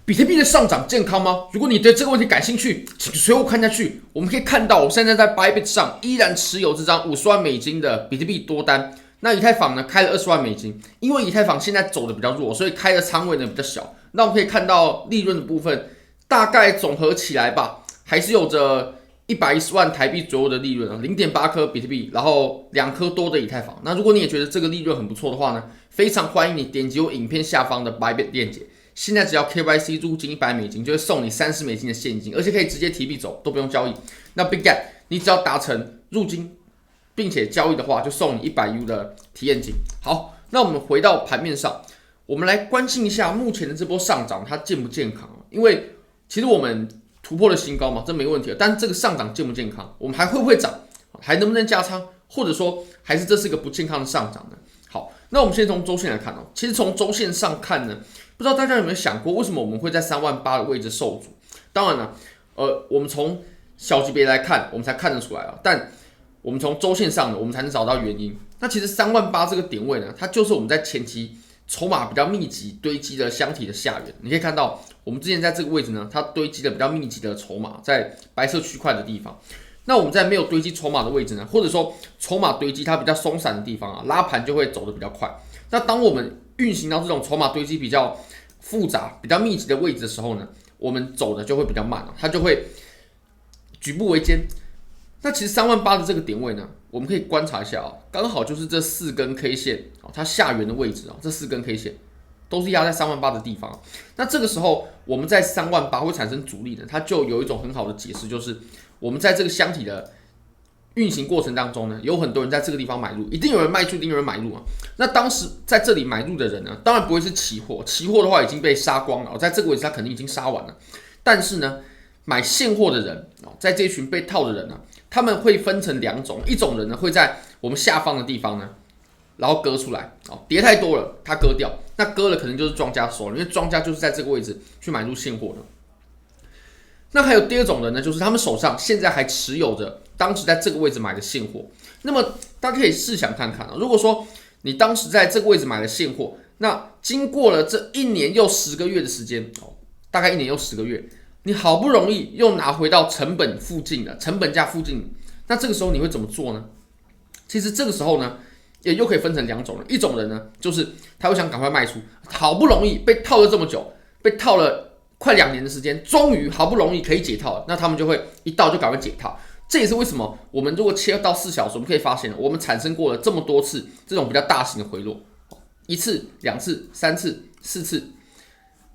比特币的上涨健康吗？如果你对这个问题感兴趣，请随我看下去。我们可以看到，我现在在 Bybit 上依然持有这张50万美金的比特币多单。那以太坊呢，开了20万美金，因为以太坊现在走的比较弱，所以开的仓位呢比较小。那我们可以看到利润的部分，大概总和起来吧，还是有着110万台币左右的利润啊，0.8颗比特币，然后2颗多的以太坊。那如果你也觉得这个利润很不错的话呢，非常欢迎你点击我影片下方的 Bybit 链接。现在只要 KYC 入金100美金，就会送你30美金的现金，而且可以直接提币走，都不用交易。那 BigGet 你只要达成入金并且交易的话，就送你100U 的体验金。好，那我们回到盘面上，我们来关心一下目前的这波上涨它健不健康？因为其实我们突破了新高嘛，这没问题。但这个上涨健不健康？我们还会不会涨？还能不能加仓？或者说还是这是一个不健康的上涨呢？好，那我们先从周线来看哦。其实从周线上看呢，不知道大家有没有想过，为什么我们会在38000的位置受阻？当然了，我们从小级别来看，我们才看得出来啊。但我们从周线上呢，我们才能找到原因。那其实38000这个点位呢，它就是我们在前期筹码比较密集堆积的箱体的下缘。你可以看到，我们之前在这个位置呢，它堆积了比较密集的筹码，在白色区块的地方。那我们在没有堆积筹码的位置呢，或者说筹码堆积它比较松散的地方啊，拉盘就会走得比较快。那当我们运行到这种筹码堆积比较复杂、比较密集的位置的时候呢，我们走的就会比较慢啊，它就会举步维艰。那其实38000的这个点位呢，我们可以观察一下啊，刚好就是这4根 K 线它下缘的位置啊，这4根 K 线都是压在38000的地方。那这个时候我们在38000会产生阻力呢，它就有一种很好的解释，就是我们在这个箱体的运行过程当中呢，有很多人在这个地方买入，一定有人卖出，一定有人买入啊。那当时在这里买入的人呢，当然不会是期货，期货的话已经被杀光了，在这个位置他肯定已经杀完了。但是呢，买现货的人，在这一群被套的人呢，他们会分成2种，一种人呢会在我们下方的地方呢，然后割出来，跌太多了，他割掉，那割了可能就是庄家收了，因为庄家就是在这个位置去买入现货的。那还有第2种人呢，就是他们手上现在还持有着当时在这个位置买的现货。那么大家可以试想看看如果说你当时在这个位置买了现货，那经过了这1年又10个月的时间，大概1年又10个月，你好不容易又拿回到成本附近了，成本价附近，那这个时候你会怎么做呢？其实这个时候呢，也又可以分成2种人，一种人呢，就是他会想赶快卖出，好不容易被套了这么久，被套了快2年的时间，终于好不容易可以解套了，那他们就会一到就赶快解套。这也是为什么我们如果切到4小时，我们可以发现我们产生过了这么多次这种比较大型的回落，1次、2次、3次、4次、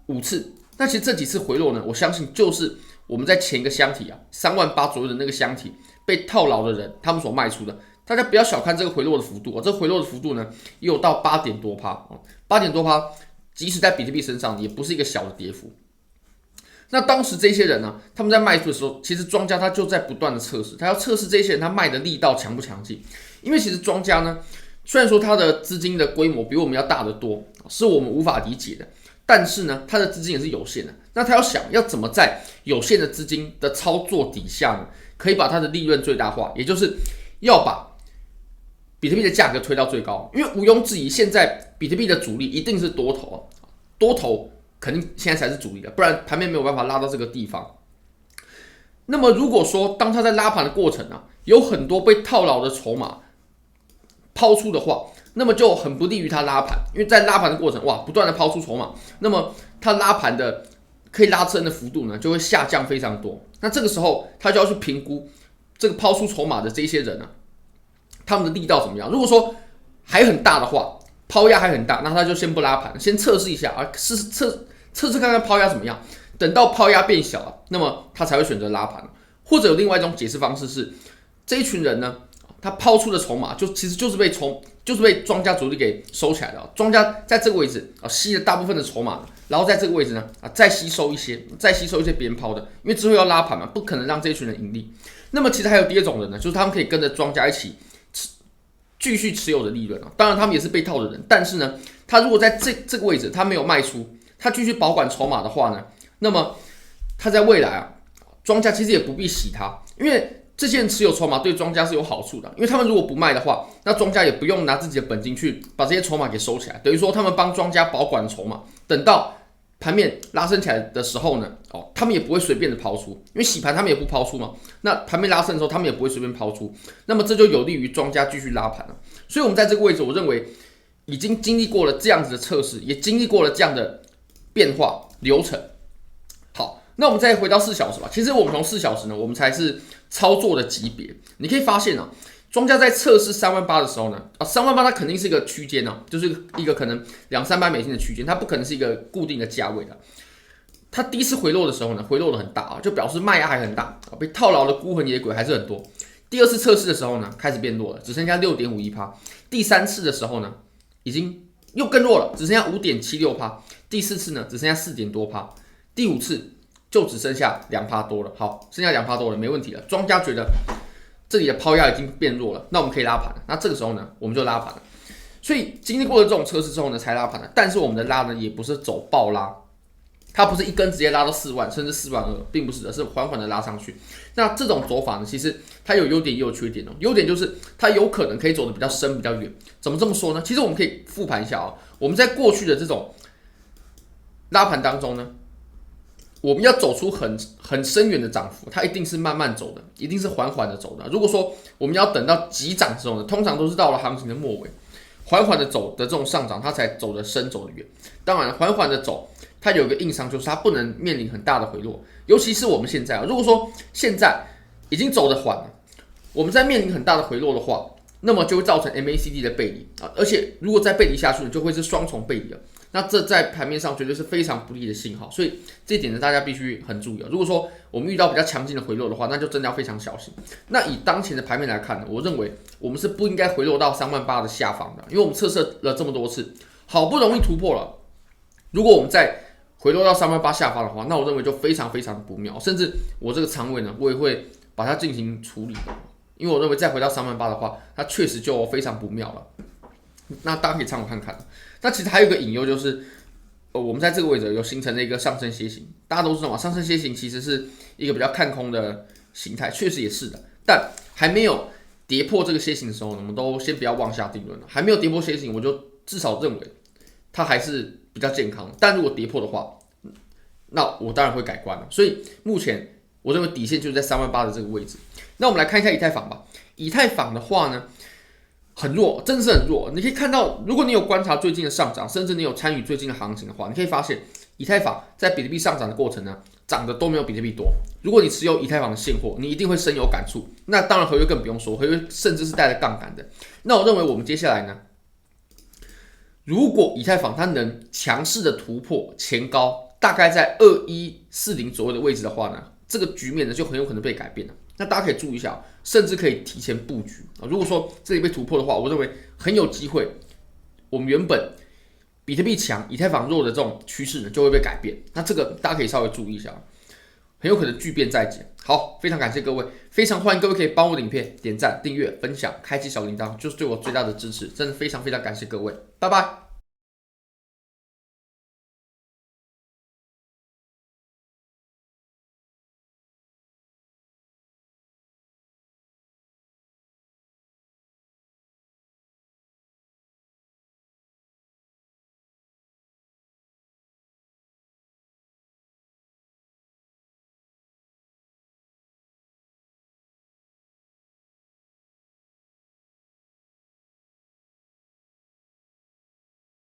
5次。那其实这几次回落呢，我相信就是我们在前一个箱体38000左右的那个箱体被套牢的人他们所卖出的。大家不要小看这个回落的幅度这个回落的幅度呢，也有到8点多%，8点多%，即使在比特币身上也不是一个小的跌幅。那当时这些人呢，他们在卖出的时候，其实庄家他就在不断的测试，他要测试这些人他卖的力道强不强劲。因为其实庄家呢，虽然说他的资金的规模比我们要大得多，是我们无法理解的，但是呢，他的资金也是有限的。那他要想要怎么在有限的资金的操作底下呢，可以把他的利润最大化，也就是要把比特币的价格推到最高。因为毋庸置疑，现在比特币的主力一定是多头多头肯定现在才是主力的，不然盘面没有办法拉到这个地方。那么如果说当他在拉盘的过程有很多被套牢的筹码抛出的话，那么就很不利于他拉盘，因为在拉盘的过程不断的抛出筹码，那么他拉盘的可以拉升的幅度呢就会下降非常多。那这个时候他就要去评估这个抛出筹码的这些人他们的力道怎么样。如果说还很大的话，抛压还很大，那他就先不拉盘，先测试一下测试看看抛压怎么样。等到抛压变小那么他才会选择拉盘。或者有另外一种解释方式是，这一群人呢，他抛出的筹码其实就是被庄家主力给收起来的。庄家在这个位置吸了大部分的筹码，然后在这个位置呢再吸收一些别人抛的，因为之后要拉盘嘛，不可能让这一群人盈利。那么其实还有第2种人呢，就是他们可以跟着庄家一起继续持有的利润当然他们也是被套的人，但是呢，他如果在这个位置他没有卖出，他继续保管筹码的话呢，那么他在未来庄家其实也不必洗他，因为这些人持有筹码对庄家是有好处的，因为他们如果不卖的话，那庄家也不用拿自己的本金去把这些筹码给收起来，等于说他们帮庄家保管筹码，等到盘面拉升起来的时候呢，他们也不会随便的抛出，因为洗盘他们也不抛出嘛。那盘面拉升的时候，他们也不会随便抛出，那么这就有利于庄家继续拉盘了。所以我们在这个位置，我认为已经经历过了这样子的测试，也经历过了这样的变化流程。好，那我们再回到4小时吧。其实我们从4小时呢，我们才是操作的级别。你可以发现啊，庄家在测试38000的时候呢，38000它肯定是一个区间啊，就是一个可能$200-300的区间，它不可能是一个固定的价位的。它第一次回落的时候呢，回落的很大啊，就表示卖压还很大，被套牢的孤魂野鬼还是很多。第二次测试的时候呢，开始变弱了，只剩下6.51%。第三次的时候呢，已经又更弱了，只剩下5.76%。第四次呢，只剩下4点多%。第五次就只剩下2%多了。好，剩下2%多了，没问题了。庄家觉得这里的抛压已经变弱了，那我们可以拉盘了。那这个时候呢，我们就拉盘了。所以经历过了这种测试之后呢，才拉盘的。但是我们的拉呢，也不是走爆拉。它不是一根直接拉到4万，甚至4万2，并不是的，是缓缓的拉上去。那这种走法呢，其实它有优点也有缺点哦。优点就是它有可能可以走得比较深、比较远。怎么这么说呢？其实我们可以复盘一下啊，我们在过去的这种拉盘当中呢，我们要走出很深远的涨幅，它一定是慢慢走的，一定是缓缓的走的。如果说我们要等到急涨之后呢，通常都是到了行情的末尾，缓缓的走的这种上涨，它才走得深、走得远。当然，缓缓的走。它有一个硬伤，就是它不能面临很大的回落，尤其是我们现在啊，如果说现在已经走得缓了，我们在面临很大的回落的话，那么就会造成 MACD 的背离啊，而且如果再背离下去，就会是双重背离了。那这在盘面上绝对是非常不利的信号，所以这一点呢，大家必须很注意啊。如果说我们遇到比较强劲的回落的话，那就真的要非常小心。那以当前的盘面来看呢，我认为我们是不应该回落到38000的下方的，因为我们测试了这么多次，好不容易突破了，如果我们在回落到38000下方的话，那我认为就非常非常的不妙，甚至我这个仓位呢，我也会把它进行处理的，因为我认为再回到38000的话，它确实就非常不妙了。那大家可以参考看看。那其实还有一个隐忧就是，我们在这个位置有形成了一个上升楔形，大家都知道嘛，上升楔形其实是一个比较看空的形态，确实也是的，但还没有跌破这个楔形的时候呢，我们都先不要妄下定论了。还没有跌破楔形，我就至少认为它还是比较健康，但如果跌破的话，那我当然会改观了。所以目前我认为底线就是在38000的这个位置。那我们来看一下以太坊吧。以太坊的话呢，很弱，真的是很弱。你可以看到，如果你有观察最近的上涨，甚至你有参与最近的行情的话，你可以发现以太坊在比特币上涨的过程呢，涨的都没有比特币多。如果你持有以太坊的现货，你一定会深有感触。那当然合约更不用说，合约甚至是带着杠杆的。那我认为我们接下来呢，如果以太坊它能强势的突破前高，大概在2140左右的位置的话呢，这个局面呢就很有可能被改变了。那大家可以注意一下，甚至可以提前布局啊。如果说这里被突破的话，我认为很有机会，我们原本比特币强、以太坊弱的这种趋势呢就会被改变。那这个大家可以稍微注意一下，很有可能巨变再起。好，非常感谢各位，非常欢迎各位可以帮我的影片点赞、订阅、分享、开启小铃铛，就是对我最大的支持。真的非常非常感谢各位，拜拜。